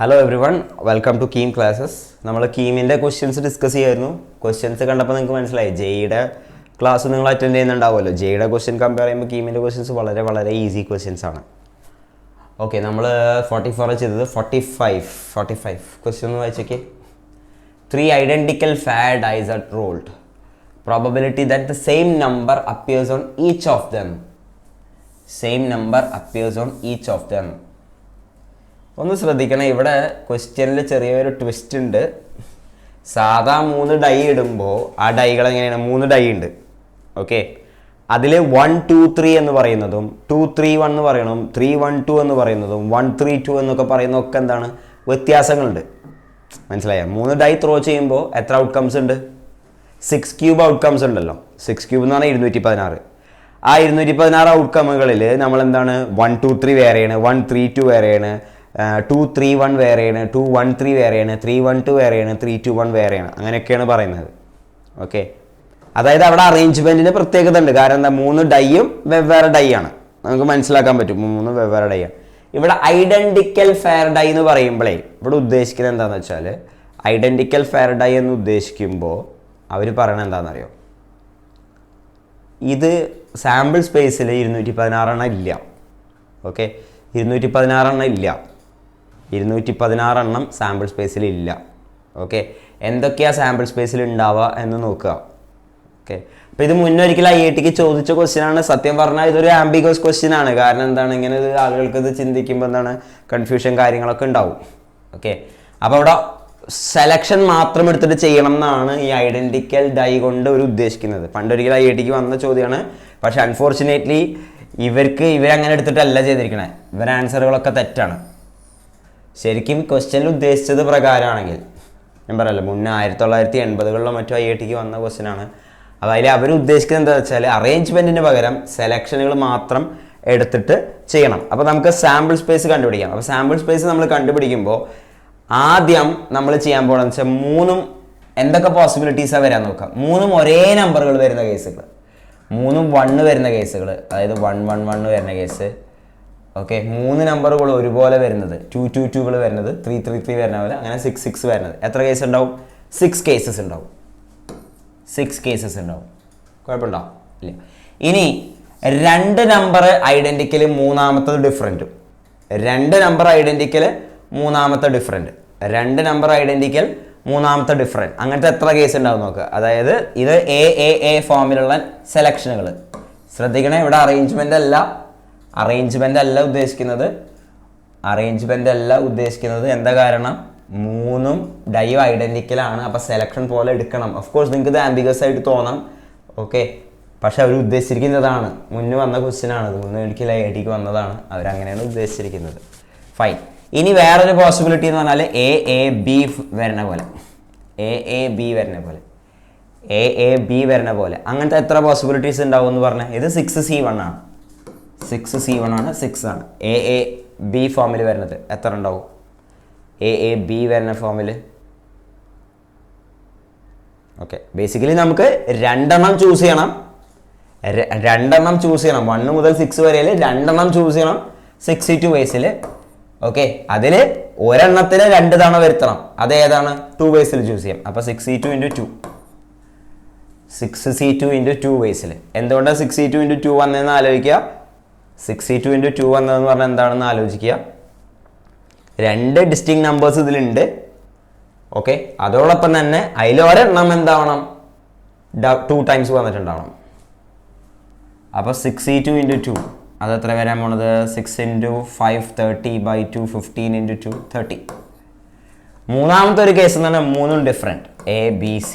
Hello everyone, welcome to KEAM classes. നമ്മൾ കീമിൻ്റെ questions discuss ചെയ്യായിരുന്നു. ക്വസ്റ്റ്യൻസ് കണ്ടപ്പോൾ നിങ്ങൾക്ക് മനസ്സിലായി ജെയുടെ ക്ലാസ് നിങ്ങൾ അറ്റൻഡ് ചെയ്യുന്നുണ്ടാവുമല്ലോ. ജെയുടെ ക്വസ്റ്റ്യൻ കമ്പയർ ചെയ്യുമ്പോൾ കീമിൻ്റെ ക്വസ്റ്റ്യൻസ് വളരെ വളരെ ഈസി ക്വസ്റ്റ്യൻസ് ആണ്. ഓക്കെ, നമ്മൾ 44 ചെയ്തത് 45 ക്വസ്റ്റ്യൻ ഒന്ന് വായിച്ചേക്ക്. 3 identical fair dice are rolled. Probability that the same number appears on each of them. Same number appears on each of them. ഒന്ന് ശ്രദ്ധിക്കണം, ഇവിടെ ക്വസ്റ്റ്യനിൽ ചെറിയൊരു ട്വിസ്റ്റ് ഉണ്ട്. സാധാ 3 ഡൈ ഇടുമ്പോൾ ആ ഡൈകൾ എങ്ങനെയാണ്? 3 ഡൈ ഉണ്ട്. ഓക്കെ, അതിൽ 1 2 3 എന്ന് പറയുന്നതും 2 3 1 എന്ന് പറയണം, 3 1 2 എന്ന് പറയുന്നതും 1 3 2 എന്നൊക്കെ പറയുന്നതൊക്കെ എന്താണ്? വ്യത്യാസങ്ങളുണ്ട്. മനസ്സിലായോ? 3 ഡൈ ത്രോ ചെയ്യുമ്പോൾ എത്ര ഔട്ട്കംസ് ഉണ്ട്? 6 ക്യൂബ് ഔട്ട്കംസ് ഉണ്ടല്ലോ. 6 ക്യൂബ് എന്ന് പറഞ്ഞാൽ 216. ആ 216 ഔട്ട്കമ്മുകളിൽ നമ്മൾ എന്താണ്? 1 2 3 വേറെയാണ്, 1 3 2 വേറെയാണ്, 2 3 1 വേറെയാണ്, 2 1 3 വേറെയാണ്, 3 1 2 വേറെയാണ്, 3 2 1 വേറെയാണ്. അങ്ങനെയൊക്കെയാണ് പറയുന്നത്. ഓക്കെ, അതായത് അവിടെ അറേഞ്ച്മെൻറ്റിന് പ്രത്യേകത ഉണ്ട്. കാരണം എന്താ? 3 ഡൈയും വെവ്വേറെ ഡൈ ആണ്. നമുക്ക് മനസ്സിലാക്കാൻ പറ്റും 3 വെവ്വേറെ ഡൈ ആണ്. ഇവിടെ ഐഡൻറ്റിക്കൽ ഫെയർ ഡൈ എന്ന് പറയുമ്പോഴേ ഇവിടെ ഉദ്ദേശിക്കുന്നത് എന്താണെന്ന് വെച്ചാൽ, ഐഡൻറ്റിക്കൽ ഫെയർ ഡൈ എന്ന് ഉദ്ദേശിക്കുമ്പോൾ അവർ പറയണത് എന്താണെന്നറിയോ? ഇത് സാമ്പിൾ സ്പേസിൽ 216 ഇല്ല. ഓക്കെ, 216 ഇല്ല. 216 സാമ്പിൾ സ്പേസിൽ ഇല്ല. ഓക്കെ, എന്തൊക്കെയാണ് സാമ്പിൾ സ്പേസിൽ ഉണ്ടാവുക എന്ന് നോക്കുക. ഓക്കെ, അപ്പോൾ ഇത് മുന്നൊരിക്കലും IITക്ക് ചോദിച്ച ക്വസ്റ്റ്യൻ ആണ്. സത്യം പറഞ്ഞാൽ ഇതൊരു ആംബിഗസ് ക്വസ്റ്റ്യൻ ആണ്. കാരണം എന്താണ്? ഇങ്ങനെ ആളുകൾക്ക് ഇത് ചിന്തിക്കുമ്പോൾ എന്താണ് കൺഫ്യൂഷൻ കാര്യങ്ങളൊക്കെ ഉണ്ടാവും. ഓക്കെ, അപ്പോൾ അവിടെ സെലക്ഷൻ മാത്രം എടുത്തിട്ട് ചെയ്യണം എന്നാണ് ഈ ഐഡൻറ്റിക്കൽ ഡൈ കൊണ്ട് ഒരു ഉദ്ദേശിക്കുന്നത്. പണ്ടൊരിക്കലും IITക്ക് വന്ന ചോദ്യമാണ്. പക്ഷെ അൺഫോർച്ചുനേറ്റ്ലി ഇവരങ്ങനെ എടുത്തിട്ടല്ല ചെയ്തിരിക്കണേ. ഇവരെ ആൻസറുകളൊക്കെ തെറ്റാണ്. ശരിക്കും ക്വസ്റ്റ്യനിൽ ഉദ്ദേശിച്ചത് പ്രകാരമാണെങ്കിൽ ഞാൻ പറയല്ലോ, മുന്നേ 1980കളിലോ മറ്റോ IITക്ക് വന്ന ക്വസ്റ്റ്യൻ ആണ്. അതായത് അവർ ഉദ്ദേശിക്കുന്നത് എന്താണെന്ന് വെച്ചാൽ അറേഞ്ച്മെൻറ്റിന് പകരം സെലക്ഷനുകൾ മാത്രം എടുത്തിട്ട് ചെയ്യണം. അപ്പോൾ നമുക്ക് സാമ്പിൾ സ്പേസ് കണ്ടുപിടിക്കാം. അപ്പോൾ സാമ്പിൾ സ്പേസ് നമ്മൾ കണ്ടുപിടിക്കുമ്പോൾ ആദ്യം നമ്മൾ ചെയ്യാൻ പോകണമെന്ന് വെച്ചാൽ 3 എന്തൊക്കെ പോസിബിലിറ്റീസാണ് വരാൻ നോക്കാം. 3 ഒരേ നമ്പറുകൾ വരുന്ന കേസുകൾ, 3 1 വരുന്ന കേസുകൾ, അതായത് 1 1 1 വരുന്ന കേസ്. ഓക്കെ, 3 നമ്പറുകൾ ഒരുപോലെ വരുന്നത്, 2 2 2 വരുന്നത്, 3 3 3 വരുന്ന പോലെ, അങ്ങനെ 6 6 വരുന്നത്. എത്ര കേസ് ഉണ്ടാവും? 6 കേസസ് ഉണ്ടാവും. 6 കേസസ് ഉണ്ടാവും. കുഴപ്പമുണ്ടോ? ഇല്ല. ഇനി 2 നമ്പർ ഐഡൻറ്റിക്കൽ, മൂന്നാമത്തത് ഡിഫറൻറ്റും. 2 നമ്പർ ഐഡൻറ്റിക്കൽ, മൂന്നാമത്തെ ഡിഫറൻറ്റ്. 2 നമ്പർ ഐഡൻറ്റിക്കൽ, മൂന്നാമത്തെ ഡിഫറൻറ്റ്. അങ്ങനത്തെ എത്ര കേസ് ഉണ്ടാവും നോക്കുക. അതായത് ഇത് എ ഫോമിലുള്ള സെലക്ഷനുകൾ. ശ്രദ്ധിക്കണേ, ഇവിടെ അറേഞ്ച്മെൻ്റ് അല്ല ഉദ്ദേശിക്കുന്നത്. എന്താ കാരണം? 3 ഡൈ ഐഡൻറ്റിക്കലാണ്. അപ്പോൾ സെലക്ഷൻ പോലെ എടുക്കണം. ഓഫ് കോഴ്സ് നിങ്ങൾക്ക് ഇത് ആംബിഗസ് ആയിട്ട് തോന്നാം. ഓക്കെ, പക്ഷെ അവർ ഉദ്ദേശിച്ചിരിക്കുന്നതാണ്. മുന്നേ വന്ന ക്വസ്റ്റ്യൻ ആണത്. മുന്നേ ഒരിക്കലും IITക്ക് വന്നതാണ്. അവരങ്ങനെയാണ് ഉദ്ദേശിച്ചിരിക്കുന്നത്. ഫൈൻ. ഇനി വേറൊരു പോസിബിലിറ്റി എന്ന് പറഞ്ഞാൽ എ ബി വരുന്ന പോലെ. അങ്ങനത്തെ എത്ര പോസിബിലിറ്റീസ് ഉണ്ടാവും എന്ന് പറഞ്ഞാൽ, ഇത് 6C1 ആണ്. 6 ആണ്. എ ബി ഫോമിൽ വരുന്നത് എത്ര ഉണ്ടാവും? എ ബി വരുന്ന ഫോമിൽ. ഓക്കെ, ബേസിക്കലി നമുക്ക് 2 ചൂസ് ചെയ്യണം. 1 മുതൽ 6 വരെ 2 ചൂസ് ചെയ്യണം 62 വേസിൽ. ഓക്കെ, അതിൽ ഒരെണ്ണത്തിന് 2 തവണ വരുത്തണം. അതേതാണ്? 2 വേസിൽ ചൂസ് ചെയ്യാം. അപ്പോൾ 6C2 × 2 വേസിൽ. എന്തുകൊണ്ടാണ് 6C2 × 2 വന്നതെന്ന് ആലോചിക്കുക. 6C2 × 2 വന്നതെന്ന് പറഞ്ഞാൽ എന്താണെന്ന് ആലോചിക്കുക. 2 ഡിസ്റ്റിങ് നമ്പേഴ്സ് ഇതിലുണ്ട്. ഓക്കെ, അതോടൊപ്പം തന്നെ അതിലൊരെണ്ണം എന്താവണം? 2 ടൈംസ് വന്നിട്ടുണ്ടാവണം. അപ്പോൾ 6C2 × 2 അത് എത്ര വരാൻ പോണത്? 6 × 5 30/2 15 × 2 30. മൂന്നാമത്തെ ഒരു കേസ് എന്ന് പറഞ്ഞാൽ 3 ഡിഫറെൻറ്റ്, ABC.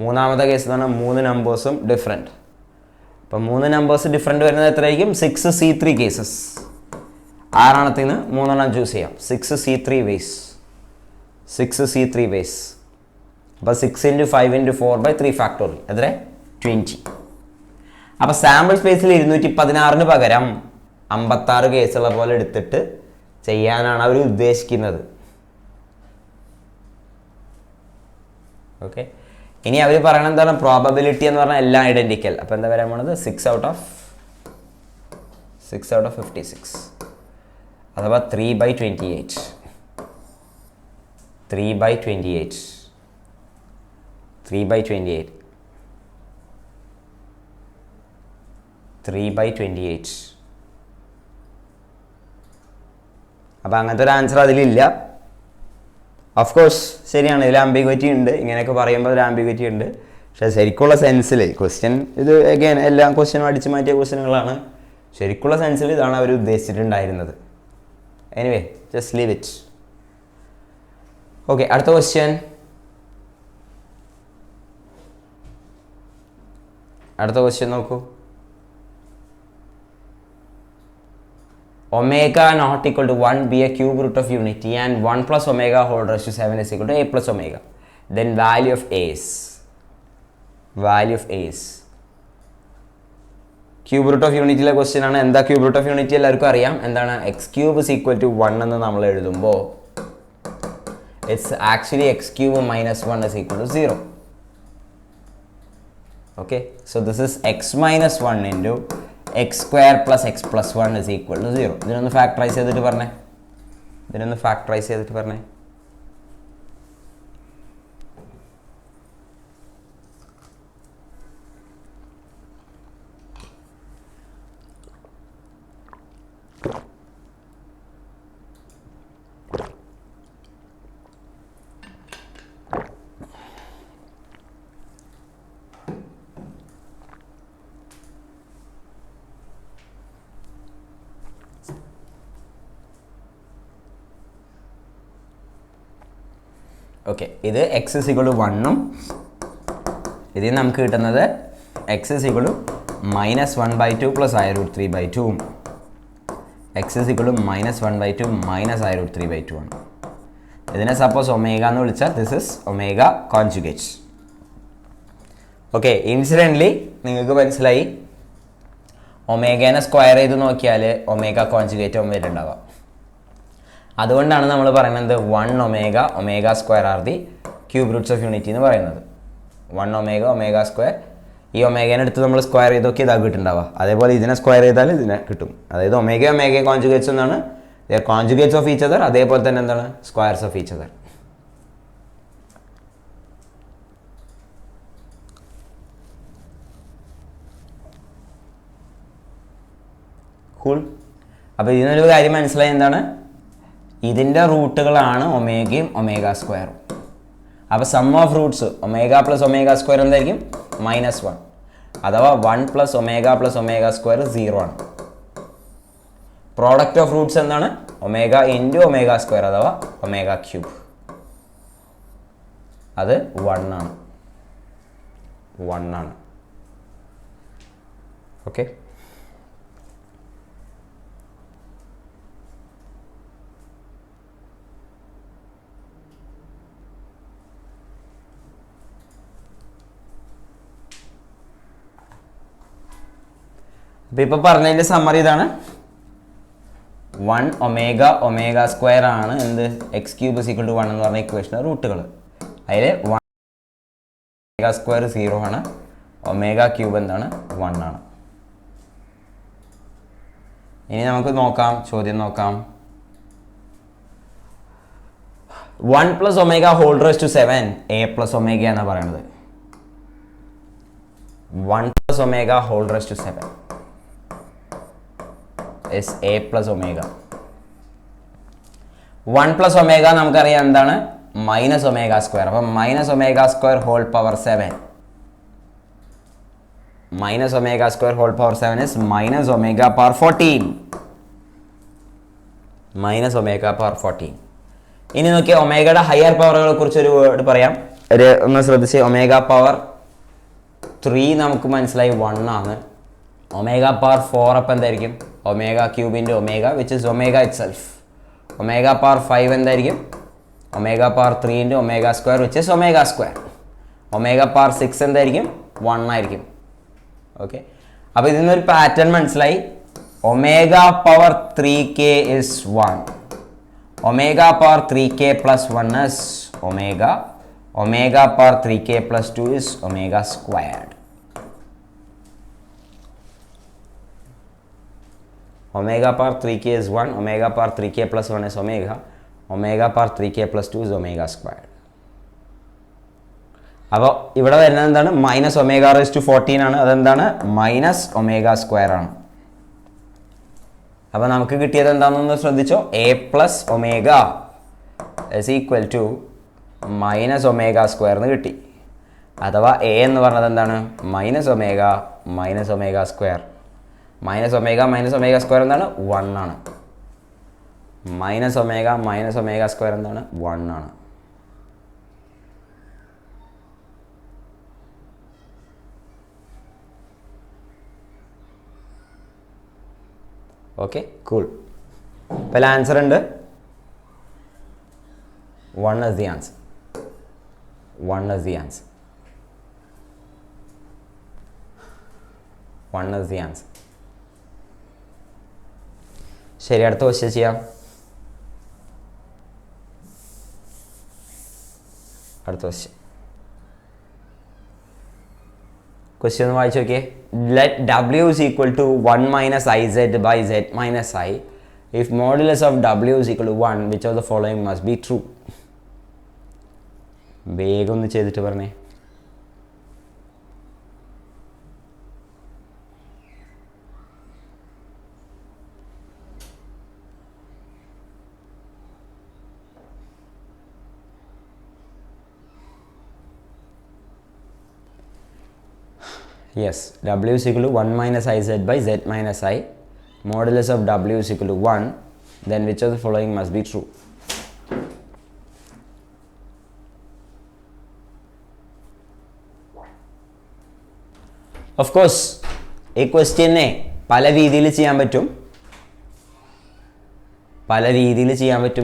മൂന്നാമത്തെ കേസ് എന്ന് പറഞ്ഞാൽ 3 നമ്പേഴ്സും ഡിഫറെൻറ്റ്. അപ്പം 3 നമ്പേഴ്സ് ഡിഫറെൻറ്റ് വരുന്നത് എത്രയായിരിക്കും? 6C3 cases. 6 3 ചൂസ് ചെയ്യാം. 6C3 vase. അപ്പോൾ 6 × 5 × 4/3 ഫാക്ടോറിയൽ എത്ര? 20. അപ്പോൾ സാമ്പിൾ സ്പേസിൽ 216 പകരം 56 കേസുള്ള പോലെ എടുത്തിട്ട് ചെയ്യാനാണ് അവർ ഉദ്ദേശിക്കുന്നത്. ഓക്കെ, ഇനി അവർ പറയണത് എന്താണ്? പ്രോബബിലിറ്റി എന്ന് പറഞ്ഞാൽ എല്ലാം ഐഡൻറ്റിക്കൽ. അപ്പോൾ എന്താ വരാൻ പോണത്? 6 out of 56. അഥവാ 3/28. 3/28. 3/28. 3/28. അപ്പോൾ അങ്ങനത്തെ ഒരു ആൻസർ അതിലില്ല. ഓഫ് കോഴ്സ് ശരിയാണ്, ഇതിൽ ആംബിഗ്വിറ്റി ഉണ്ട്, ഇങ്ങനെയൊക്കെ പറയുമ്പോൾ ഒരു ആംബിഗ്വിറ്റി ഉണ്ട്. പക്ഷേ ശരിക്കുള്ള സെൻസിൽ ക്വസ്റ്റ്യൻ ഇത് അഗൈൻ എല്ലാ ക്വസ്റ്റ്യനും അടിച്ചു മാറ്റിയ ക്വസ്റ്റ്യനുകളാണ്. ശരിക്കുള്ള സെൻസിൽ ഇതാണ് അവർ ഉദ്ദേശിച്ചിട്ടുണ്ടായിരുന്നത്. Anyway just leave it. Okay, അടുത്ത ക്വസ്റ്റ്യൻ. നോക്കൂ. Omega not equal to 1 be a cube root of unity and 1 plus omega whole raised to 7 is equal to a plus omega. Then value of a is cube root of unity ലെ question ആണ്. എന്താ cube root of unity എല്ലാവർക്കും അറിയാം. എന്താണ് x cube is equal to 1 എന്ന് നമ്മൾ എഴുതുമ്പോൾ it's actually x cube minus 1 is equal to 0. Okay, so this is x minus 1 into x square plus x plus 1 is equal to 0. ഇതിനൊന്ന് factorise ചെയ്തിട്ട് പറഞ്ഞേ. Okay, ഇത് എക്സ് ഇസ് ഈക്വൽ ടു 1ഉം ഇതിൽ നമുക്ക് കിട്ടുന്നത് x is equal to -1/2 plus i√3/2ഉം x is equal to -1/2 minus i√3/2 ആണ്. ഇതിനെ സപ്പോസ് ഒമേഗ എന്ന് വിളിച്ചാൽ this is omega conjugate. Okay, incidentally നിങ്ങൾക്ക് മനസ്സിലായി ഒമേഗേനെ സ്ക്വയർ ചെയ്ത് നോക്കിയാൽ ഒമേഗ കോൺജുഗേറ്റ് വരുന്നുണ്ടാവുക. അതുകൊണ്ടാണ് നമ്മൾ പറയുന്നത് 1 omega square are the cube Roots of unity എന്ന് പറയുന്നത്. 1 ഒമേഗ സ്ക്വയർ. ഈ ഒമേഗേനെ എടുത്ത് നമ്മൾ സ്ക്വയർ ചെയ്ത് നോക്കി ഇതാ കിട്ടുന്നുണ്ടാവുക. അതേപോലെ ഇതിനെ സ്ക്വയർ ചെയ്താൽ ഇതിനെ കിട്ടും. അതായത് ഒമേഗ കോൺജുഗേറ്റ്സ് എന്നാണ്, they are conjugates of each other. അതേപോലെ തന്നെ എന്താണ് squares of each other. Cool. അപ്പോൾ ഇതിനൊരു കാര്യം മനസ്സിലായി. എന്താണ് ഇതിൻ്റെ റൂട്ടുകളാണ് ഒമേഗയും ഒമേഗ സ്ക്വയറും. അപ്പോൾ sum of roots omega plus omega square എന്തായിരിക്കും? -1. അഥവാ 1 പ്ലസ് ഒമേഗ സ്ക്വയർ 0 ആണ്. പ്രോഡക്റ്റ് ഓഫ് റൂട്ട്സ് എന്താണ്? ഒമേഗ ഇൻറ്റു ഒമേഗ സ്ക്വയർ അഥവാ ഒമേഗ ക്യൂബ്. അത് 1 ആണ്. ഓക്കെ, അപ്പോൾ ഇപ്പോൾ പറഞ്ഞതിൻ്റെ സമ്മറി ഇതാണ്. 1 ഒമേഗ സ്ക്വയർ ആണ് എന്ത് x cube is equal to 1 എന്ന് പറഞ്ഞ ഇക്വേഷൻ്റെ റൂട്ടുകൾ. അതിൽ 1 ഒമേഗ സ്ക്വയർ 0 ആണ്, ഒമേഗ ക്യൂബ് എന്താണ് 1 ആണ്. ഇനി നമുക്ക് ചോദ്യം നോക്കാം. 1 plus omega whole raise to 7 a plus omega എന്നാണ് പറയുന്നത്. 1 plus omega whole raise to 7 is a plus omega. 1 plus omega നമുക്കറിയാം എന്താണ്? Minus omega square. അപ്പം minus omega square whole power 7 minus omega square whole power 7 is minus omega power 14. Minus omega power 14. ഇനി നോക്കിയാൽ ഒമേഗയുടെ higher പവറുകളെ കുറിച്ച് ഒരു word പറയാം. ഒന്ന് ശ്രദ്ധിച്ച്, ഒമേഗ പവർ 3 നമുക്ക് മനസ്സിലായി 1 ആണ്. ഒമേഗ പവർ 4 അപ്പം എന്തായിരിക്കും? ഒമേഗ ക്യൂബിൻ്റെ omega which is omega itself. Omega power 5 എന്തായിരിക്കും? Omega power 3 omega square which is omega square. Omega power 6 എന്തായിരിക്കും? 1 ആയിരിക്കും. ഓക്കെ, അപ്പോൾ ഇതിൽ നിന്നൊരു പാറ്റേൺ മനസ്സിലായി. Omega power 3k is 1. Omega power 3k plus 1 is omega. Omega power 3k plus 2 is omega squared. omega power 3k is 1, omega power 3k plus 1 is omega, omega power 3k plus 2 is omega squared. അപ്പോൾ ഇവിടെ വരുന്നത് എന്താണ്? Minus omega raise to 14 ആണ്. അതെന്താണ്? Minus omega square ആണ്. അപ്പോൾ നമുക്ക് കിട്ടിയത് എന്താണെന്ന് ശ്രദ്ധിച്ചോ. A plus omega is equal to minus omega square എന്ന് കിട്ടി. അഥവാ എ എന്ന് പറഞ്ഞത് എന്താണ്? Minus omega square. Minus omega square എന്താണ്? 1 ആണ്. മൈനസ് ഒമേഗ സ്ക്വയർ എന്താണ്? 1 ആണ്. Okay, cool. ഇപ്പോൾ ആൻസർ ഉണ്ട്. 1 is the answer. 1 is the answer. 1 is the answer. ശരി, അടുത്ത ക്വസ്റ്റ്യൻ ചെയ്യാം. അടുത്ത ക്വസ്റ്റ്യൻ ഒന്ന് വായിച്ചു നോക്കിയേ. Let W is equal to 1 minus IZ by Z minus I. If modulus of W is equal to 1, which of the following must be true? വേഗം ഒന്ന് ചെയ്തിട്ട് പറഞ്ഞേ. Yes, W is equal to 1 minus IZ by Z minus I. Modulus of W is equal to 1. Then which of the following must be true? Of course, ഈ ക്വസ്റ്റ്യനെ പല രീതിയിൽ ചെയ്യാൻ പറ്റും.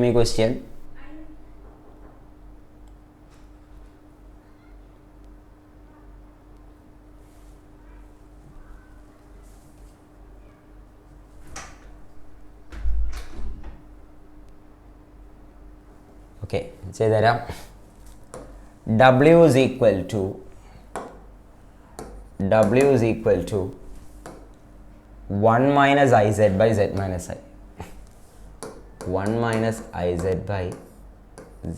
ഈ ക്വസ്റ്റ്യൻ ഓക്കെ ചെയ്തുതരാം. W is equal to 1 minus IZ by Z minus I. 1 minus IZ by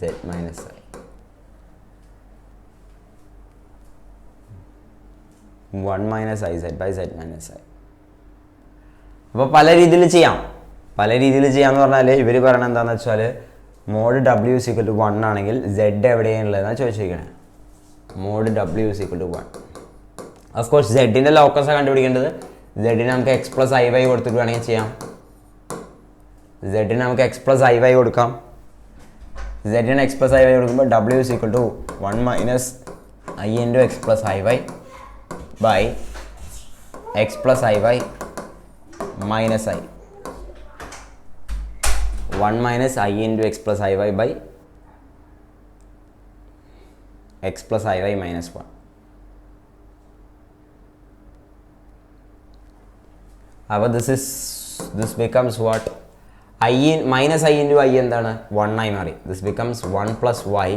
Z minus I. 1 minus IZ by Z minus I. അപ്പോൾ പല രീതിയിൽ ചെയ്യാമെന്ന് പറഞ്ഞാൽ ഇവർ പറയണത് എന്താണെന്ന് വെച്ചാൽ mod W is equal to 1 ആണെങ്കിൽ Z എവിടെയാണുള്ളതെന്നാണ് ചോദിച്ചിരിക്കണേ. Mod W is equal to 1. Of course സെഡിൻ്റെ ലോക്കസാണ് കണ്ടുപിടിക്കേണ്ടത്. സെഡിന് നമുക്ക് എക്സ് പ്ലസ് ഐ വൈ കൊടുത്തിട്ട് വേണമെങ്കിൽ ചെയ്യാം. സെഡിന് എക്സ് പ്ലസ് ഐ വൈ കൊടുക്കുമ്പോൾ W is equal to 1 minus I into x plus I y by x plus I y minus I. 1 minus I into x plus I y by x plus I y minus 1. അപ്പോൾ this becomes what? minus I into I എന്താണ്? 1 ആയി മാറി. This becomes 1 plus y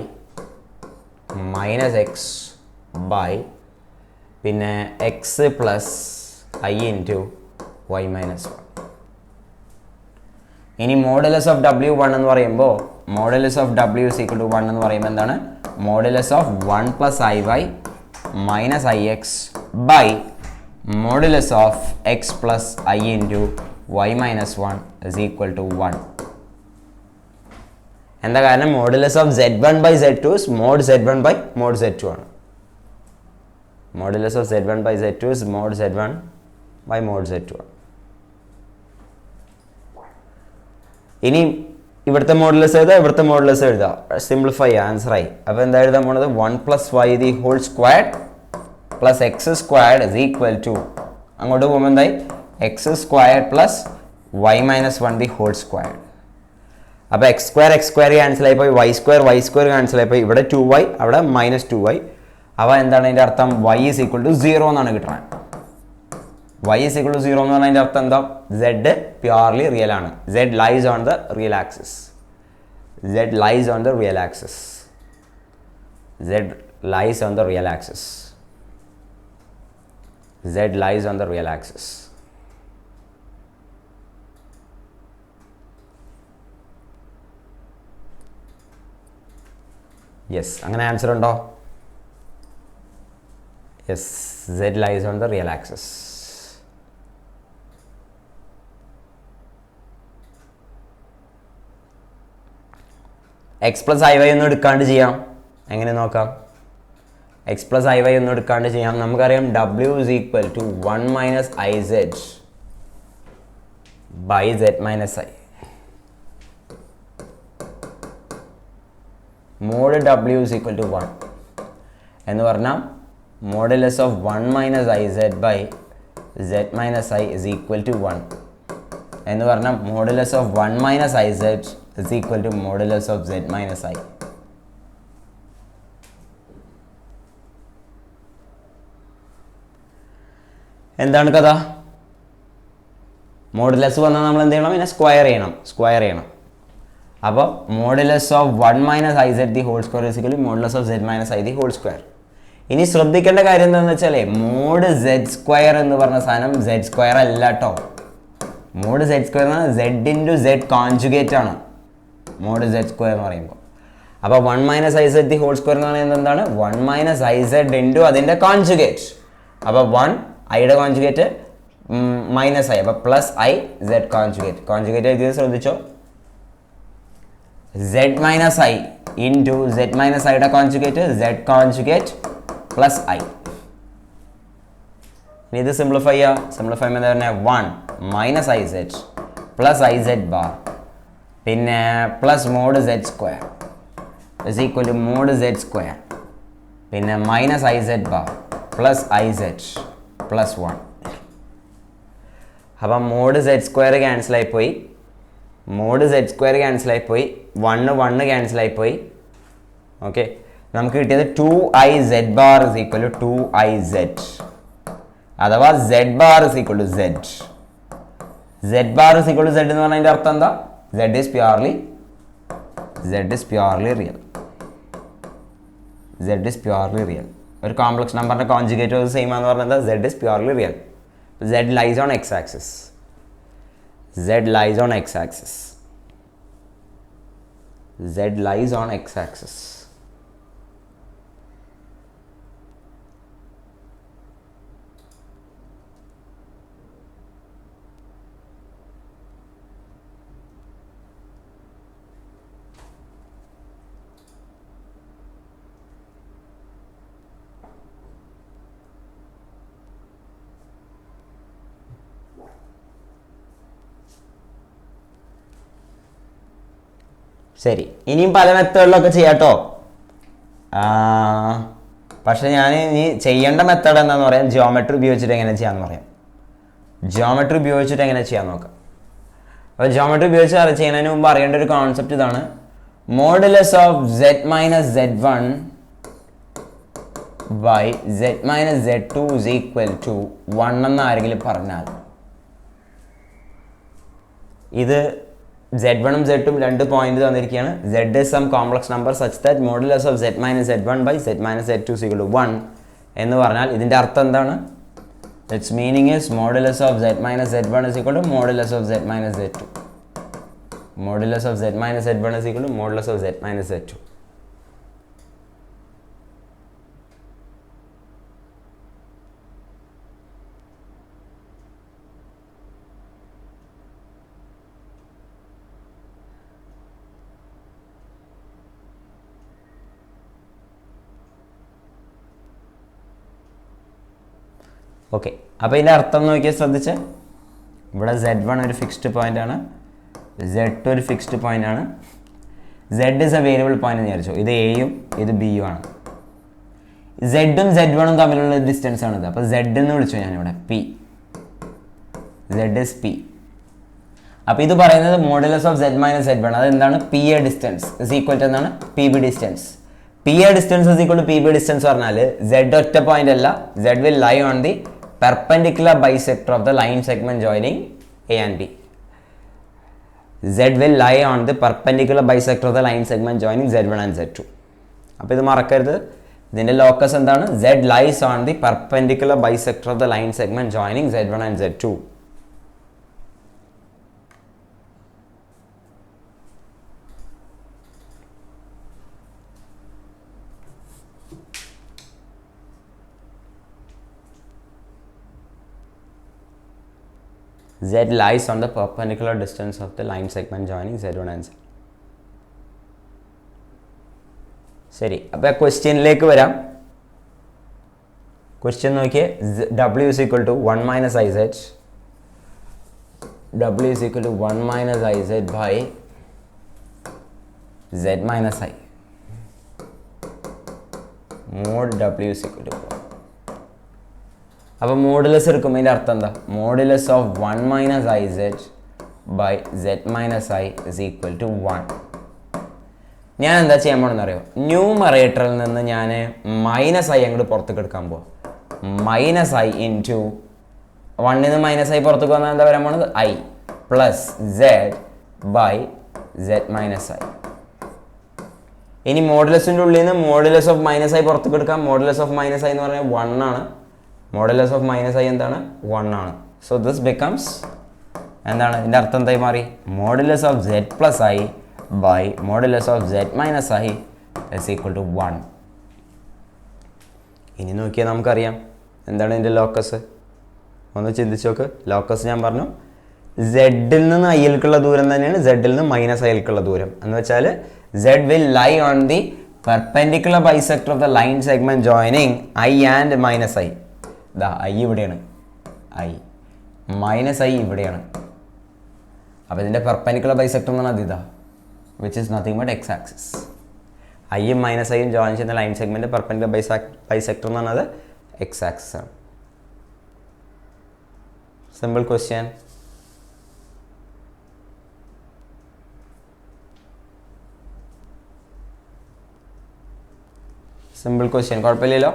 minus x by പിന്നെ x plus I into y minus 1. ഇനി modulus of W1 എന്ന് പറയുമ്പോൾ modulus of W is equal to 1 എന്ന് പറയുമ്പോൾ എന്താണ്? Modulus of 1 plus IY minus IX by modulus of x plus I into y minus 1 is equal to 1. എന്താ കാരണം? Modulus of Z1 by Z2 is mod Z1 by mod Z2 ആണ്. Modulus of Z1 by Z2 is mod Z1 by mod Z2 ആണ്. ഇനി ഇവിടുത്തെ modulus എഴുതാം, simplify ആൻസറായി. അപ്പോൾ എന്താ എഴുതാൻ പോണത്? 1 plus y the whole squared plus x squared is equal to അങ്ങോട്ട് പോകുമ്പോൾ എന്തായി? x squared plus y minus 1 the whole squared. അപ്പോൾ x square ക്യാൻസൽ ആയിപ്പോയി, y square ക്യാൻസൽ ആയിപ്പോയി. ഇവിടെ 2y, അവിടെ minus 2y. അപ്പോൾ എന്താണ് അതിൻ്റെ അർത്ഥം? y is equal to 0 എന്നാണ് കിട്ടുന്നത്. y is equal to 0 എന്ന് പറഞ്ഞാൽ അതിൻ്റെ അർത്ഥം എന്താ? z പ്യുവർലി റിയൽ ആണ്. z lies on the real axis. z lies on the real axis. z lies on the real axis. z lies on the real axis. Yes, അങ്ങനെ answer ഉണ്ടോ? Yes, z lies on the real axis. x plus iy ഒന്നും എടുക്കാണ്ട് ചെയ്യാം. എങ്ങനെ നോക്കാം? x plus iy ഒന്നും എടുക്കാണ്ട് ചെയ്യാം. നമുക്കറിയാം w is equal to 1 minus iz by z minus I. Mod w is equal to 1 എന്ന് പറഞ്ഞാൽ modulus of 1 minus i z by z minus i is equal to 1 എന്ന് പറഞ്ഞാൽ modulus of 1 minus i z is equal to modulus of z minus i. എന്താണ് കഥ? Modulus വന്നാൽ നമ്മൾ എന്ത് ചെയ്യണം? പിന്നെ സ്ക്വയർ ചെയ്യണം. അപ്പോൾ modulus of 1 minus i z the whole square is equal to modulus of z minus i the whole square. ഇനി ശ്രദ്ധിക്കേണ്ട കാര്യം എന്താണെന്ന് വെച്ചാൽ മോഡ് z സ്ക്വയർ എന്ന് പറഞ്ഞ സാധനം z സ്ക്വയർ അല്ല കേട്ടോ. മോഡ് z സ്ക്വയർ എന്ന് പറഞ്ഞാൽ z ഇൻറ്റു z കോൺജുഗേറ്റ് ആണ് മോഡ് z സ്ക്വയർ എന്ന് പറയുമ്പോൾ. അപ്പോൾ 1 minus i z the whole square എന്ന് പറയുന്നത് എന്താണ്? 1 മൈനസ് ഐ സെഡ് ഇൻറ്റു അതിൻ്റെ കോൺജുഗേറ്റ്. അപ്പോൾ 1 ഐയുടെ കോൺജുഗേറ്റ് മൈനസ് ഐ, അപ്പോൾ പ്ലസ് ഐ z കോൺജുഗേറ്റ് എഴുതിയത് ശ്രദ്ധിച്ചോ. z minus i into z minus ഐയുടെ conjugate z conjugate plus i. ഇനി ഇത് സിംപ്ലിഫൈ ചെയ്യുക. സിംപ്ലിഫൈ ചെയ്യുമ്പോൾ തന്നെ 1 minus i z plus i z bar പിന്നെ plus mod z square is equal to mod z square പിന്നെ minus i z bar plus i z plus 1. അപ്പം mod z square ക്യാൻസലായിപ്പോയി, mod z square ക്യാൻസലായിപ്പോയി, 1 ക്യാൻസലായിപ്പോയി. Okay, നമുക്ക് കിട്ടിയത് 2iz bar is equal to 2iz അഥവാ z bar is equal to z. z bar is equal to z എന്ന് പറഞ്ഞതിൻ്റെ അർത്ഥം എന്താ? z is purely real. z is purely real. ഒരു കോംപ്ലക്സ് നമ്പറിൻ്റെ കോൺജുഗേറ്റ് സെയിം ആണെന്ന് പറഞ്ഞാൽ z is purely real. z lies on x axis. z lies on x axis. z lies on x axis. ശരി, ഇനിയും പല മെത്തേഡിലൊക്കെ ചെയ്യാട്ടോ. പക്ഷെ ഞാൻ ഇനി ചെയ്യേണ്ട മെത്തേഡ് എന്താണെന്ന് പറയാം, ജിയോമെട്രി ഉപയോഗിച്ചിട്ട് എങ്ങനെ ചെയ്യാമെന്ന് പറയാം. ജിയോമെട്രി ഉപയോഗിച്ചിട്ട് എങ്ങനെ ചെയ്യാൻ നോക്കാം. അപ്പോൾ ജിയോമെട്രി ഉപയോഗിച്ച് ചെയ്യുന്നതിന് മുമ്പ് അറിയേണ്ട ഒരു കോൺസെപ്റ്റ് ഇതാണ്. Modulus of z minus z1 by z minus z2 is equal to 1 എന്ന് ആരെങ്കിലും പറഞ്ഞാൽ ഇത് z1 ഉം z2 ഉം രണ്ട് പോയിന്റ് തന്നിരിക്കുകയാണ്. z is some complex number such that modulus of z minus z1 by z minus z2 is equal to 1 എന്ന് പറഞ്ഞാൽ ഇതിൻ്റെ അർത്ഥം എന്താണ്? its meaning is modulus of z minus z1 is equal to modulus of z minus z2. Modulus of z minus z1 is equal to modulus of z minus z2. Okay, അപ്പോൾ ഇതിൻ്റെ അർത്ഥം നോക്കിയാൽ ശ്രദ്ധിച്ച്, ഇവിടെ z1 ഒരു fixed point ആണ്, z2 ഒരു fixed point ആണ്, z is A variable point എന്ന് വിചാരിച്ചു. ഇത് എയും ഇത് ബിയും ആണ്. z ഉം z1 ഉം തമ്മിലുള്ള ഡിസ്റ്റൻസ് ആണിത്. അപ്പോൾ z എന്ന് വിളിച്ചു ഞാനിവിടെ p, z is p. അപ്പോൾ ഇത് പറയുന്നത് modulus of z minus z1, അതെന്താണ്? P A distance is equal to എന്താണ്? P B distance. P A distance is equal to P B distance പറഞ്ഞാൽ z ഒറ്റ പോയിന്റ് അല്ല, z will lie on the perpendicular bisector of the line segment joining A and B. Z will lie on the perpendicular bisector of the line segment joining Z1 and Z2. അപ്പോൾ ഇത് മറക്കരുത്. ഇതിൻ്റെ locus എന്താണ്? Z lies on the perpendicular bisector of the line segment joining Z1 and Z2. Z lies on the perpendicular distance of the line segment joining Z1 and Z. ശരി, അപ്പോൾ ക്വസ്റ്റ്യനിലേക്ക് വരാം. Question നോക്കിയേ, W is equal to 1 minus IZ. W is equal to 1 minus IZ by Z minus I. Mod W is equal to 1. അപ്പോൾ modulus എടുക്കുമ്പോൾ ഇതിൻ്റെ അർത്ഥം എന്താ? Modulus of 1 minus i z by z minus i is equal to 1. ഞാൻ എന്താ ചെയ്യാൻ പോകണമെന്ന് അറിയോ? ന്യൂമറേറ്ററിൽ നിന്ന് ഞാൻ മൈനസ് ഐ അങ്ങോട്ട് പുറത്തേക്ക് എടുക്കാൻ പോവാം. മൈനസ് ഐ ഇൻറ്റു 1ൽ നിന്ന് മൈനസ് ഐ പുറത്തേക്ക് വന്നാൽ എന്താ വരാൻ പോണത്? I plus z by z minus i. ഇനി മോഡുലസിൻ്റെ ഉള്ളിൽ നിന്ന് മോഡുലസ് ഓഫ് മൈനസ് ഐ പുറത്തേക്ക് എടുക്കാം. മോഡുലസ് ഓഫ് മൈനസ് ഐ എന്ന് പറഞ്ഞാൽ 1 ആണ്. മോഡുലസ് ഓഫ് മൈനസ് ഐ എന്താണ്? 1 ആണ്. സോ ദിസ് ബിക്കംസ് എന്താണ്? ഇതിൻ്റെ അർത്ഥം എന്തായി മാറി? Modulus of z plus i by modulus of z minus i is equal to 1. ഇനി നോക്കിയാൽ നമുക്കറിയാം എന്താണ് ഇതിൻ്റെ ലോക്കസ്. ഒന്ന് ചിന്തിച്ച് നോക്ക്. ലോക്കസ് ഞാൻ പറഞ്ഞു, സെഡിൽ നിന്ന് ഐയിലേക്കുള്ള ദൂരം തന്നെയാണ് സെഡിൽ നിന്ന് മൈനസ് ഐയിലേക്കുള്ള ദൂരം. എന്ന് വെച്ചാൽ z will lie on the perpendicular bisector of the line segment joining i and minus i. ഇതാ ഐ ഇവിടെയാണ്, ഐ മൈനസ് ഐ ഇവിടെയാണ്. അപ്പോൾ ഇതിൻ്റെ പെർപെൻഡിക്കുലർ ബൈസെക്ടർ എന്ന് പറഞ്ഞാൽ ഇതാ, which is nothing but x axis. ഐയും മൈനസ് ഐയും ജോയിൻ ചെയ്യുന്ന ലൈൻ സെഗ്മെന്റ് പെർപെൻഡിക്കുലർ ബൈസെക്ടർ എന്ന് പറഞ്ഞത് എക്സ് ആക്സിസ് ആണ്. Simple question. സിമ്പിൾ ക്വസ്റ്റ്യൻ, കുഴപ്പമില്ലല്ലോ.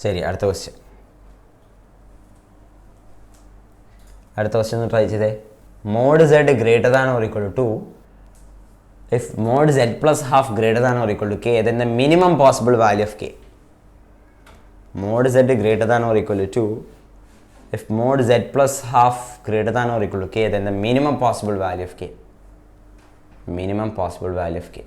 ശരി, അടുത്ത ക്വസ്റ്റ്യൻ ഒന്ന് ട്രൈ ചെയ്തേ. Mod z greater than or equal to 2. If mod z plus half greater than or equal to k, then the minimum possible value of k. Mod z greater than or equal to 2. If mod z plus half greater than or equal to k, then the minimum possible value of k. Minimum possible value of k.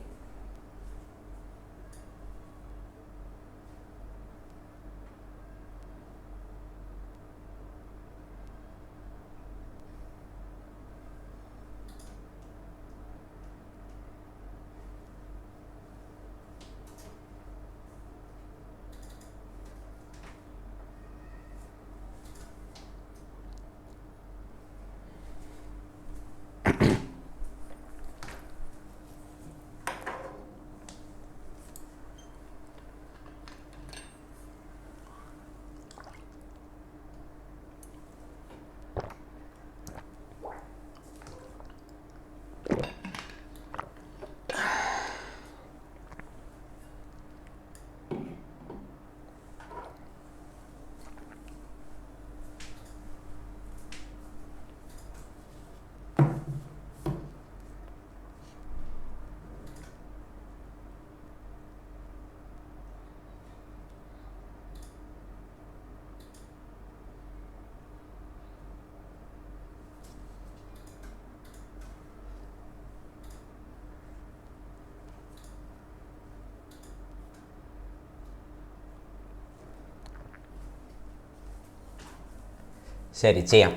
ശരി, ചെയ്യാം.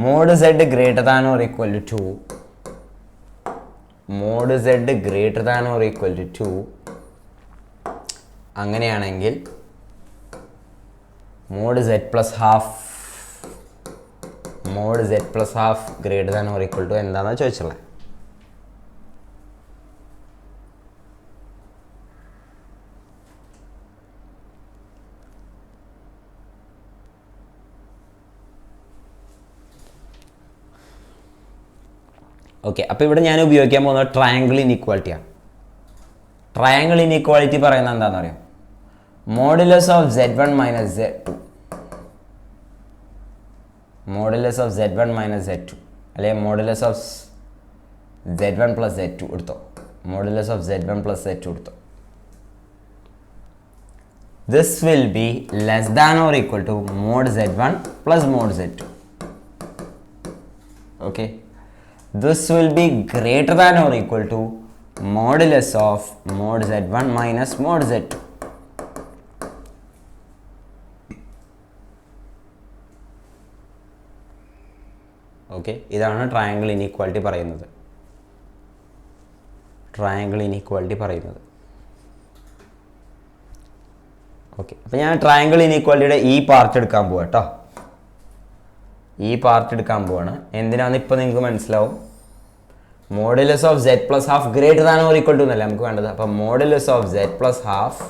Mod z greater than or equal to 2. Mod z greater than or equal to 2. അങ്ങനെയാണെങ്കിൽ mod z plus half greater than or equal to എന്താണെന്ന് ചോദിച്ചുള്ളത്. Okay, അപ്പോൾ ഇവിടെ ഞാൻ ഉപയോഗിക്കാൻ പോകുന്നത് ട്രയാങ്കിൾ ഇൻഇക്വാലിറ്റിയാണ്. ട്രയാങ്കിൾ ഇൻഇക്വാലിറ്റി പറയുന്നത് എന്താണെന്ന് അറിയാം? Modulus of Z1 minus Z2. Modulus of Z1 minus Z2 അല്ലെങ്കിൽ modulus of Z1 plus Z2 എടുത്തോ. Modulus of Z1 plus Z2 എടുത്തോ. this will be less than or equal to mod z1 plus mod z2. Okay, this will be greater than or equal to modulus of mod z1 minus mod z2. Okay, ഇതാണ് triangle inequality പറയുന്നത്. Okay, അപ്പോൾ ഞാൻ triangle ഇനീക്വാളിറ്റിയുടെ ഈ part എടുക്കാൻ പോവാം കേട്ടോ. എന്തിനാന്ന് ഇപ്പോൾ നിങ്ങൾക്ക് മനസ്സിലാവും. Modulus of z plus half greater than or equal to എന്നല്ല നമുക്ക് വേണ്ടത്. അപ്പം modulus of z plus half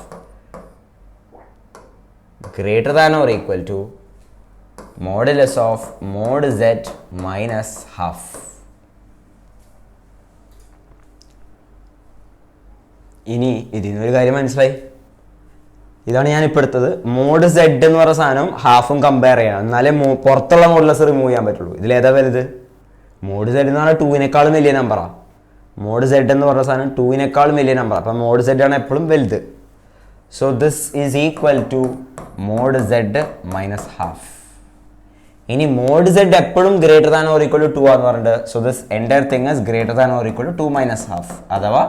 greater than or equal to modulus of mod z minus half. ഇനി ഇതിനൊരു കാര്യം മനസ്സിലായി. ഇതാണ് ഞാനിപ്പോൾ എടുത്തത്. മോഡ് z എന്ന് പറയുന്ന സാധനം ഹാഫും കമ്പയർ ചെയ്യണം, എന്നാലേ പുറത്തുള്ള മോഡുലസ് റിമൂവ് ചെയ്യാൻ പറ്റുള്ളൂ. ഇതിലേതാ വലുത്? മോഡ് z എന്ന് പറഞ്ഞാൽ 2-നേക്കാളും വലിയ നമ്പറാണ്. മോഡ് z എന്ന് പറഞ്ഞ സാധനം 2-നേക്കാളും വലിയ നമ്പറാണ്. അപ്പം മോഡ് z ആണ് എപ്പോഴും വലുത്. So this is equal to mod z minus half. ഇനി മോഡ് z എപ്പോഴും greater than or equal to 2 ആണെന്ന് പറഞ്ഞിട്ട്, so this entire thing is greater than or equal to 2 minus half അഥവാ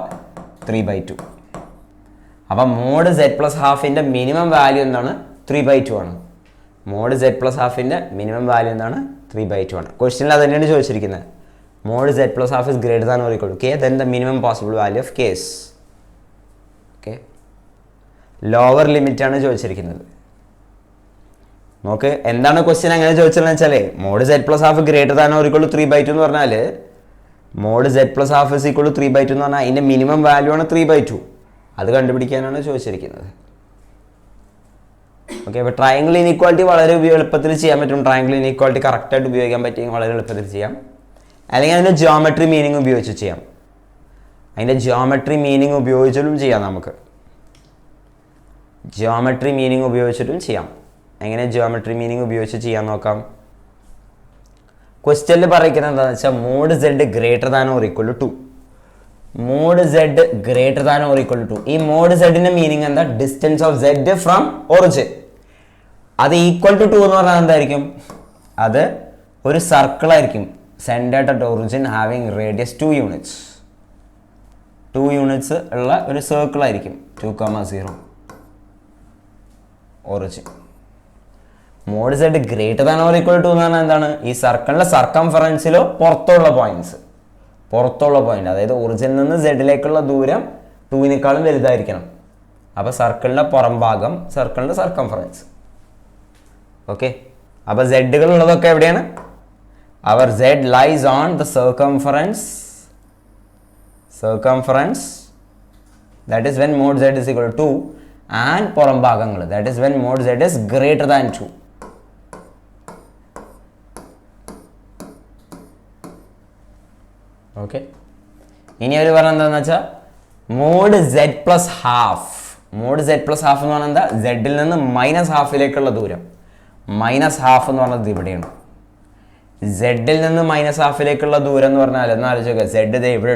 3/2. അപ്പം മോഡ് z പ്ലസ് ഹാഫിൻ്റെ minimum value എന്താണ്? 3/2 ആണ്. Mod z plus ഹാഫിൻ്റെ മിനിമം വാല്യൂ എന്താണ്? 3/2 ആണ്. ക്വസ്റ്റ്യനിൽ അത് തന്നെയാണ് ചോദിച്ചിരിക്കുന്നത്. Mod z plus half is greater than or equal to k, then the minimum possible value of k is. Okay, lower limit ആണ് ചോദിച്ചിരിക്കുന്നത്. നോക്ക് എന്താണ് ക്വസ്റ്റ്യൻ അങ്ങനെ ചോദിച്ചതെന്ന് വെച്ചാൽ, mod z plus half greater than or equal to 3/2 എന്ന് പറഞ്ഞാൽ mod z plus half is equal to 3/2 എന്ന് പറഞ്ഞാൽ അതിൻ്റെ മിനിമം വാല്യൂ ആണ് 3/2. അത് കണ്ടുപിടിക്കാനാണ് ചോദിച്ചിരിക്കുന്നത്. ഓക്കെ, അപ്പോൾ ട്രയാങ്കിൾ ഇനീക്വാളിറ്റി വളരെ എളുപ്പത്തിൽ ചെയ്യാൻ പറ്റും. ട്രയാങ്കിൾ ഇനീക്വാളിറ്റി കറക്റ്റായിട്ട് ഉപയോഗിക്കാൻ പറ്റിയെങ്കിൽ വളരെ എളുപ്പത്തിൽ ചെയ്യാം. അല്ലെങ്കിൽ അതിൻ്റെ ജിയോമെട്രി മീനിങ് ഉപയോഗിച്ച് ചെയ്യാം. നമുക്ക് ജിയോമെട്രി മീനിങ് ഉപയോഗിച്ചിട്ടും ചെയ്യാം. എങ്ങനെ ജിയോമെട്രി മീനിങ് ഉപയോഗിച്ച് ചെയ്യാൻ നോക്കാം. ക്വസ്റ്റ്യനിൽ പറയുന്നത് എന്താണെന്ന് വെച്ചാൽ mod z greater than or equal to 2. Mod z greater than or equal to 2. ഈ മോഡ് zന്റെ മീനിങ് എന്താ? Distance of z from origin. അത് ഈക്വൽ ടു 2 എന്ന് പറഞ്ഞാൽ എന്തായിരിക്കും? അത് ഒരു സർക്കിൾ ആയിരിക്കും. Centred at origin having radius 2 units. 2 units ഉള്ള ഒരു സർക്കിൾ ആയിരിക്കും. 2,0 origin. Mod z greater than or equal to എന്ന് പറഞ്ഞാൽ എന്താണ്? ഈ സർക്കിളിൻ്റെ സർക്കംഫറൻസിലോ പുറത്തുള്ള പോയിന്റ്, അതായത് ഒറിജിനിൽ നിന്ന് z-ലേക്കുള്ള ദൂരം 2-നേക്കാളും വലുതായിരിക്കണം. അപ്പോൾ സർക്കിളിൻ്റെ പുറം ഭാഗം, സർക്കിളിൻ്റെ സർക്കംഫറൻസ്. ഓക്കെ, അപ്പോൾ z-കൾ ഉള്ളതൊക്കെ എവിടെയാണ്? അവർ z lies on the circumference, that is when mod z is equal to 2, and പുറം ഭാഗങ്ങൾ, that is when mod z is greater than 2. Okay, ഇനി അവർ പറഞ്ഞ എന്താണെന്ന് വെച്ചാൽ മോഡ് z പ്ലസ് ഹാഫ് എന്ന് പറഞ്ഞാൽ എന്താ? z-ൽ നിന്ന് മൈനസ് ഹാഫിലേക്കുള്ള ദൂരം. മൈനസ് ഹാഫ് എന്ന് പറഞ്ഞത് ഇവിടെയാണ്. z-ൽ നിന്ന് മൈനസ് ഹാഫിലേക്കുള്ള ദൂരം എന്ന് പറഞ്ഞാൽ എന്നാൽ ആലോചിക്കുക, z ഇത് ഇവിടെ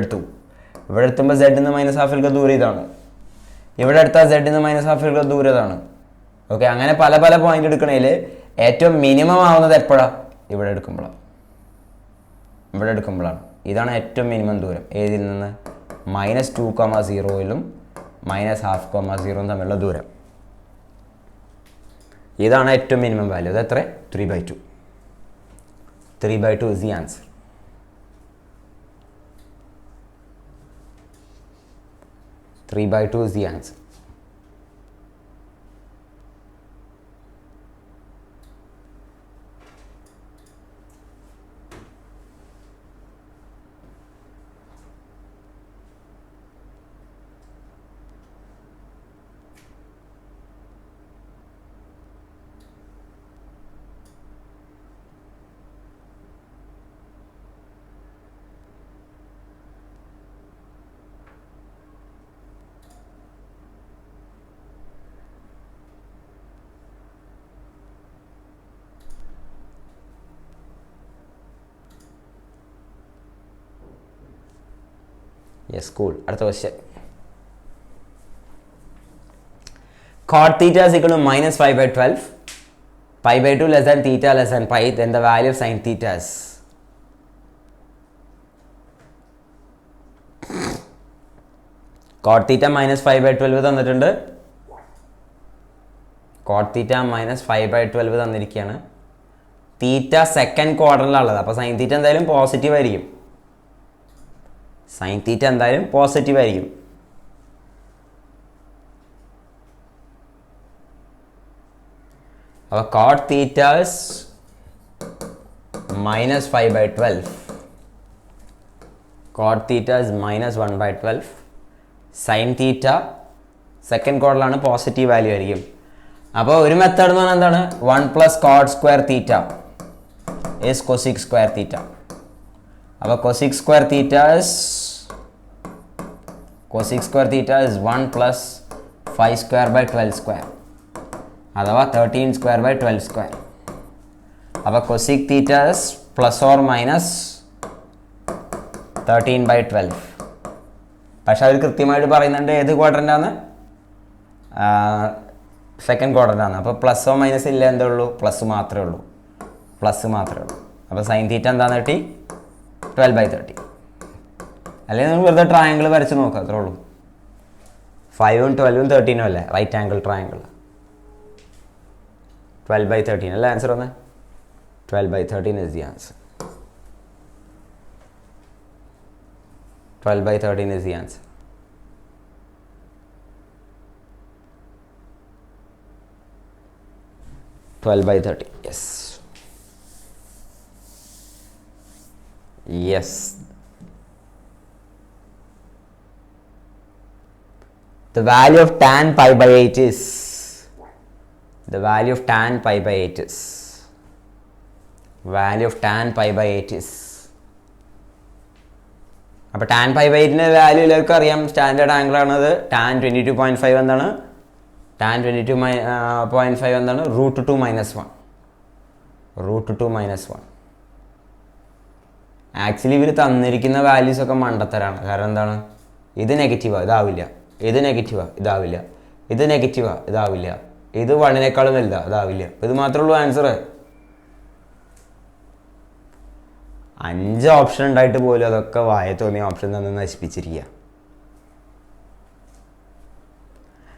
എത്തുമ്പോൾ z നിന്ന് മൈനസ് ഹാഫിലേക്കുള്ള ദൂരം ഇതാണ്. ഇവിടെ എടുത്താൽ z നിന്ന് മൈനസ് ഹാഫിലേക്കുള്ള ദൂരം ഇതാണ്. ഓക്കെ, അങ്ങനെ പല പോയിന്റ് എടുക്കണേൽ ഏറ്റവും മിനിമം ആവുന്നത് എപ്പോഴാണ്? ഇവിടെ എടുക്കുമ്പോഴാണ്. ഇതാണ് ഏറ്റവും മിനിമം ദൂരം. ഏതിൽ നിന്ന്? -2,0ലും -0.5 തമ്മിലുള്ള ദൂരം. ഇതാണ് ഏറ്റവും മിനിമം വാല്യൂ. അത് എത്ര? 3/2. 3/2 is the answer. 3/2 is the answer. Yes, cool. അടുത്ത question. cot theta is equal to minus pi by 12. Pi by 2 less than theta less than pi. Then the value of sin theta is. Cot theta minus 5 by 12 തന്നിട്ടുണ്ട്. Cot theta minus 5 by 12 തന്നിരിക്കുകയാണ്. Theta second ക്വാർട്ടറിലുള്ളത്. അപ്പോൾ sine തീറ്റ എന്തായാലും positive ആയിരിക്കും. Sine theta എന്തായാലും positive ആയിരിക്കും. അപ്പോൾ cot theta is minus 5 by 12. Cot theta is minus 1 by 12. Sine theta second ക്വാർട്ടറിലാണ് പോസിറ്റീവ് വാല്യൂ ആയിരിക്കും. അപ്പോൾ ഒരു മെത്തേഡ് എന്ന് പറഞ്ഞാൽ എന്താണ്? 1 plus cot square theta is cosec square theta. അപ്പോൾ cosec square theta is 1 plus 5 square by 12 square അഥവാ 13 square by 12 square. അപ്പോൾ cosec theta is plus or minus 13 by 12. പക്ഷെ അവർ കൃത്യമായിട്ട് പറയുന്നുണ്ട് ഏത് ക്വാഡ്രൻ്റാണ്? സെക്കൻഡ് ക്വാഡ്രൻ്റാണ്. അപ്പോൾ പ്ലസോ മൈനസ് ഇല്ല, എന്തേ ഉള്ളൂ? പ്ലസ് മാത്രമേ ഉള്ളൂ. അപ്പോൾ സൈൻ തീറ്റ എന്താണെന്ന് കിട്ടി? 12/30. അല്ലെങ്കിൽ നിങ്ങൾ വെറുതെ ട്രയാങ്കിൾ വരച്ച് നോക്കുക, അത്രേ ഉള്ളൂ. 5ഉം 12ഉം 13ഉം അല്ലേ? Right angle triangle. 12/13 അല്ലേ ആൻസർ വന്നേ? 12/13 is the answer. 12/13 is the answer. Yes. Yes. The value of tan pi by 8 is. The value of tan pi by 8 is. Value of tan pi by 8 is. അപ്പോൾ tan pi by 8ൻ്റെ value എല്ലാവർക്കും അറിയാം. Standard angle ആണത്. Tan 22.5 എന്താണ്? Tan 22.5 എന്താണ്? √2 - 1. √2 - 1. Actually ഇവർ തന്നിരിക്കുന്ന values ഒക്കെ മണ്ടത്തരാണ്. കാരണം എന്താണ്? ഇത് നെഗറ്റീവാണ്, ഇതാവില്ല. ഇത് നെഗറ്റീവാണ്, ഇതാവില്ല. ഇത് നെഗറ്റീവാണ്, ഇതാവില്ല. ഇത് 1നേക്കാളും വലുതാണ്, ഇതാവില്ല. ഇത് മാത്രമേ ഉള്ളൂ ആൻസർ. 5 ഓപ്ഷൻ ഉണ്ടായിട്ട് പോലും അതൊക്കെ വായ തോന്നിയ ഓപ്ഷൻ തന്നെ നശിപ്പിച്ചിരിക്കുക.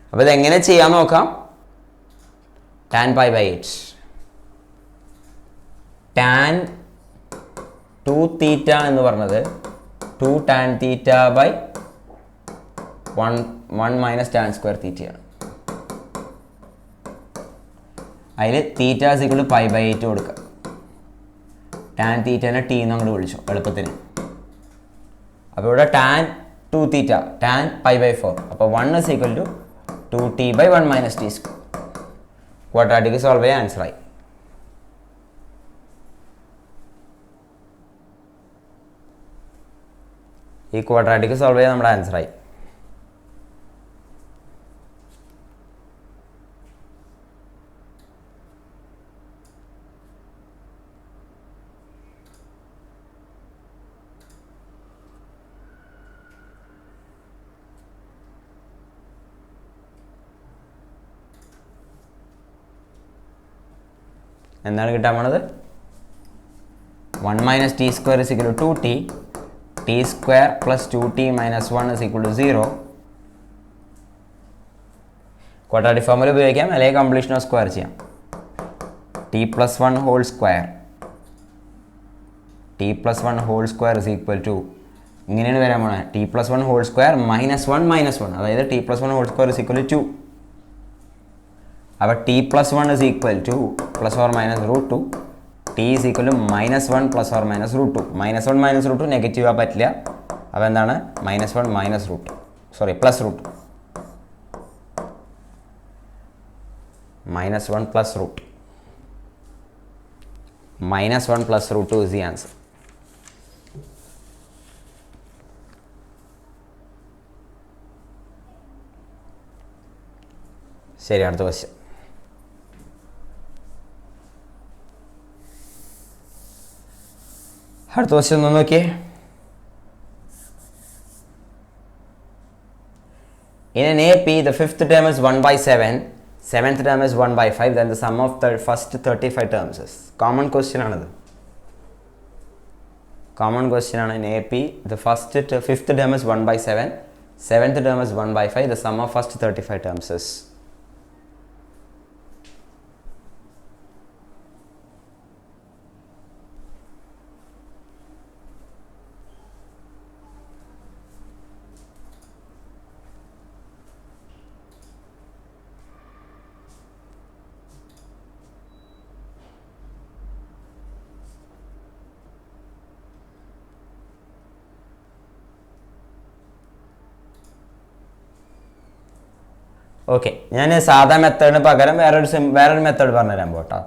അപ്പോൾ ഇതെങ്ങനെ ചെയ്യാൻ നോക്കാം. Tan pi by 8. Tan 2 theta എന്ന് പറഞ്ഞത് 2 tan theta by 1 minus tan square തീറ്റയാണ്. അതിൽ തീറ്റ = π/8 കൊടുക്കുക. ടാൻ തീറ്റനെ ടി എന്ന് അങ്ങോട്ട് വിളിച്ചു എളുപ്പത്തിന്. അപ്പോൾ ഇവിടെ ടാൻ 2 തീറ്റ ടാൻ π/4. അപ്പോൾ 1 = 2t/1 - t². ക്വാഡ്രാറ്റിക് സോൾവ് ചെയ്യാൻ ആൻസറായി. ഈ ക്വാഡ്രാറ്റിക് സോൾവ് ചെയ്യാൻ നമ്മുടെ ആൻസറായി. എന്താണ് കിട്ടാൻ പോണത്? 1 - t² = 2t. t² + 2t - 1 = 0. Quadratic formula ഉപയോഗിക്കാം, അല്ലെങ്കിൽ കംപ്ലീഷൻ ഓഫ് സ്ക്വയർ ചെയ്യാം. t + 1 whole square. t + 1 whole square = ഇങ്ങനെയാണ് വരാൻ പോണത്. t + 1 whole square - 1 - 1. അതായത് t + 1 ഹോൾ സ്ക്വയർ = 2. അപ്പോൾ t + 1 = ± √2. t = -1 ± √2. -1 - √2 നെഗറ്റീവ് ആകാൻ പറ്റില്ല. അപ്പോൾ എന്താണ്? -1 - √2. സോറി, +√2. -1 + √2. -1 + √2 is the answer. ശരി, അടുത്ത ക്വസ്റ്റ്യൻ. അടുത്ത ക്വസ്റ്റ്യൻ ഒന്ന് നോക്കിയേ. In an AP, the fifth term is 1/7 Seventh term is 1 by 5. Then the sum of the first 35 terms is. Common question ആണത്. Common question ആണ് in AP. The fifth term is 1 by 7. Seventh term is 1 by 5. The sum of first 35 terms is. Okay, ഞാൻ സാധാ മെത്തേഡിന് പകരം വേറൊരു method പറഞ്ഞുതരാൻ പോട്ടോ.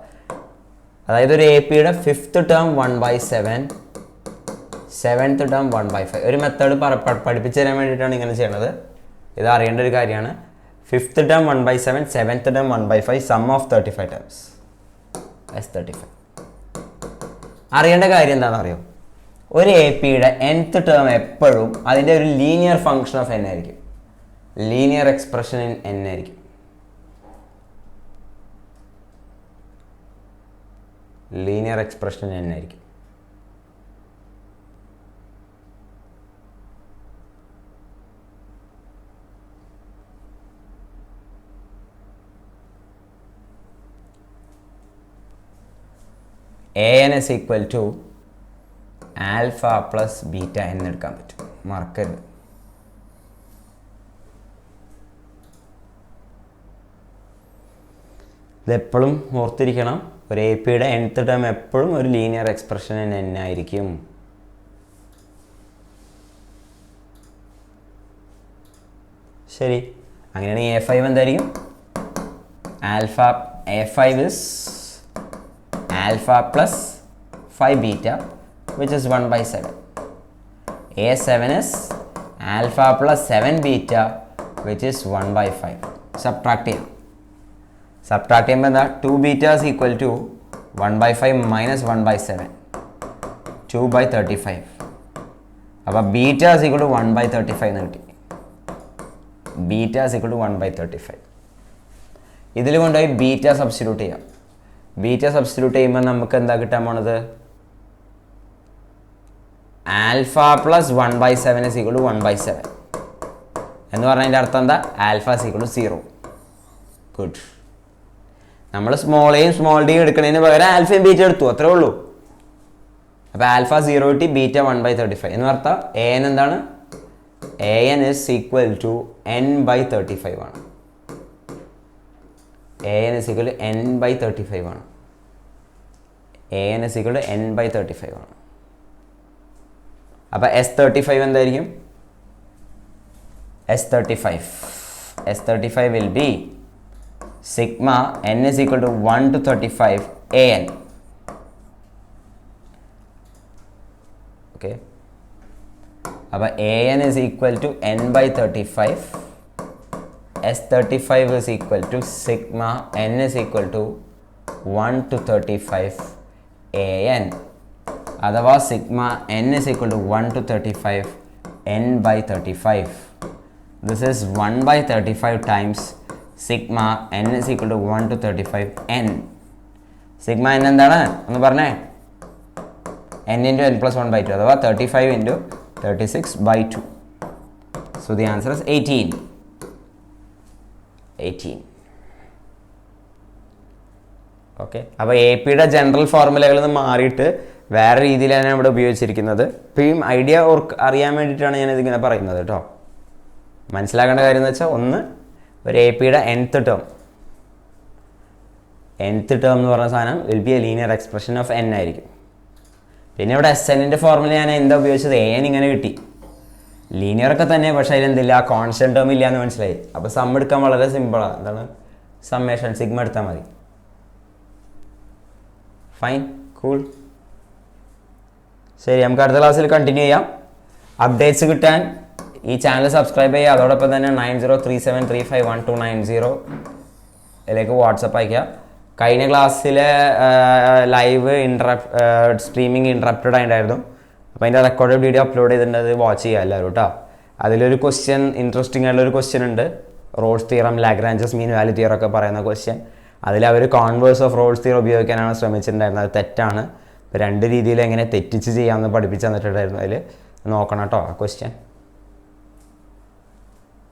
അതായത് ഒരു AP യുടെ fifth term 1 by 7, seventh term 1 by 5. ഒരു മെത്തേഡ് പഠിപ്പിച്ചു തരാൻ വേണ്ടിയിട്ടാണ് ഇങ്ങനെ ചെയ്യണത്. ഇത് അറിയേണ്ട ഒരു കാര്യമാണ്. Fifth term 1 by 7, seventh term 1 by 5, sum of 35 terms S35. അറിയേണ്ട കാര്യം എന്താണെന്ന് അറിയോ? ഒരു AP യുടെ nth ടേം എപ്പോഴും അതിൻ്റെ ഒരു ലീനിയർ ഫംഗ്ഷൻ ഓഫ് n ആയിരിക്കും. ലീനിയർ എക്സ്പ്രഷൻ ഇൻ n ആയിരിക്കും. ലീനിയർ എക്സ്പ്രഷൻ n ആയിരിക്കും. an is equal to alpha plus beta എന്നെടുക്കാൻ പറ്റും. മറക്കരുത്. ഇതെപ്പോഴും ഓർത്തിരിക്കണം. ഒരു AP യുടെ nth ടേം എപ്പോഴും ഒരു ലീനിയർ എക്സ്പ്രഷൻ n ആയിരിക്കും. ശരി, അങ്ങനെയാണെങ്കിൽ A5 എന്തായിരിക്കും? Alpha A5 is alpha plus 5 beta which is 1 by 7. A7 is alpha plus 7 beta which is 1 by 5. Subtract ചെയ്യാം. Subtract ചെയ്യുമ്പോൾ എന്താ? 2 beta is equal to 1 by 5 minus 1 by 7. 2 by 35. അപ്പോൾ beta is equal to 1 by 35 എന്ന് കിട്ടി. Beta is equal to 1 by 35. ഇതിൽ കൊണ്ടുപോയി beta substitute ചെയ്യാം. Beta substitute ചെയ്യുമ്പോൾ നമുക്ക് എന്താ കിട്ടാൻ പോണത്? Alpha plus 1 by 7 is equal to 1 by 7 എന്ന് പറഞ്ഞതിൻ്റെ അർത്ഥം എന്താ? Alpha is equal to 0. Good. നമ്മൾ സ്മോൾ എയും സ്മോൾ ഡിയും എടുക്കുന്നതിന് പകരം ആൽഫയും ബീറ്റ എടുത്തു, അത്രേ ഉള്ളൂ. അപ്പോൾ ആൽഫ 0 കിട്ടി, ബീറ്റ 1 by 35 എന്ന് പറഞ്ഞാൽ an എന്താണ്? an is equal to n by 35 ആണ്. an is equal to n by 35 ആണ്. an is equal to n by 35 ആണ്. അപ്പോൾ S35 എന്തായിരിക്കും? S35 will be sigma n is equal to 1 to 35 an. Okay. അപ്പോൾ an is equal to n by 35. S35 is equal to sigma n is equal to 1 to 35 an. അഥവാ sigma n is equal to 1 to 35 n by 35. This is 1 by 35 times sigma n is equal to 1 to 35 n. Sigma n എന്താണ് ഒന്ന് പറഞ്ഞേ? n into n plus 1 by 2 അഥവാ 35 into 36 by 2. So the answer is 18. Okay. അപ്പോൾ AP യുടെ general ഫോർമുലകളിൽ നിന്ന് മാറിയിട്ട് വേറെ രീതിയിലാണ് ഇവിടെ ഉപയോഗിച്ചിരിക്കുന്നത്. ഇപ്പോൾ ഈ ഐഡിയ അറിയാൻ വേണ്ടിയിട്ടാണ് ഞാനിതിങ്ങനെ പറയുന്നത് കേട്ടോ. മനസ്സിലാക്കേണ്ട കാര്യം എന്ന് വെച്ചാൽ, ഒന്ന്, ഒരു AP യുടെ nth ടേം എന്ന് പറഞ്ഞ സാധനം will be A linear expression of n ആയിരിക്കും. പിന്നെ ഇവിടെ SNൻ്റെ ഫോർമുല ഞാൻ എന്താ ഉപയോഗിച്ചത്? an ഇങ്ങനെ കിട്ടി. ലീനിയറൊക്കെ തന്നെ, പക്ഷേ അതിലെന്തില്ല? കോൺസ്റ്റന്റ് ടേം ഇല്ല എന്ന് മനസ്സിലായി. അപ്പോൾ സം എടുക്കാൻ വളരെ സിമ്പിളാണ്. എന്താണ്? സമ്മേഷൻ സിഗ്മ എടുത്താൽ മതി. Fine, cool. ശരി, നമുക്ക് അടുത്ത ക്ലാസ്സിൽ കണ്ടിന്യൂ ചെയ്യാം. അപ്ഡേറ്റ്സ് കിട്ടാൻ ഈ ചാനൽ സബ്സ്ക്രൈബ് ചെയ്യുക. അതോടൊപ്പം തന്നെ 9037351290 വാട്സപ്പ് അയയ്ക്കുക. കഴിഞ്ഞ ക്ലാസ്സിലെ ലൈവ് സ്ട്രീമിങ് ഇൻട്രപ്റ്റഡ് ആയിട്ടുണ്ടായിരുന്നു. അപ്പോൾ അതിൻ്റെ റെക്കോർഡ് വീഡിയോ അപ്ലോഡ് ചെയ്തിട്ടുണ്ട്. അത് വാച്ച് ചെയ്യുക എല്ലാവരും കേട്ടോ. അതിലൊരു ക്വസ്റ്റ്യൻ, ഇൻട്രസ്റ്റിംഗ് ആയിട്ടുള്ളൊരു ക്വസ്റ്റ്യൻ ഉണ്ട്. Rolle's theorem, Lagrange's mean value theorem ഒക്കെ പറയുന്ന ക്വസ്റ്റ്യൻ. അതിൽ അവർ കോൺവേഴ്സ് ഓഫ് റോൾസ് തിയറം ഉപയോഗിക്കാനാണ് ശ്രമിച്ചിട്ടുണ്ടായിരുന്നത്. അത് തെറ്റാണ്. ഇപ്പോൾ രണ്ട് രീതിയിൽ എങ്ങനെ തെറ്റിച്ച് ചെയ്യാമെന്ന് പഠിപ്പിച്ച് തന്നിട്ടുണ്ടായിരുന്നു. അതിൽ നോക്കണം കേട്ടോ ആ ക്വസ്റ്റ്യൻ.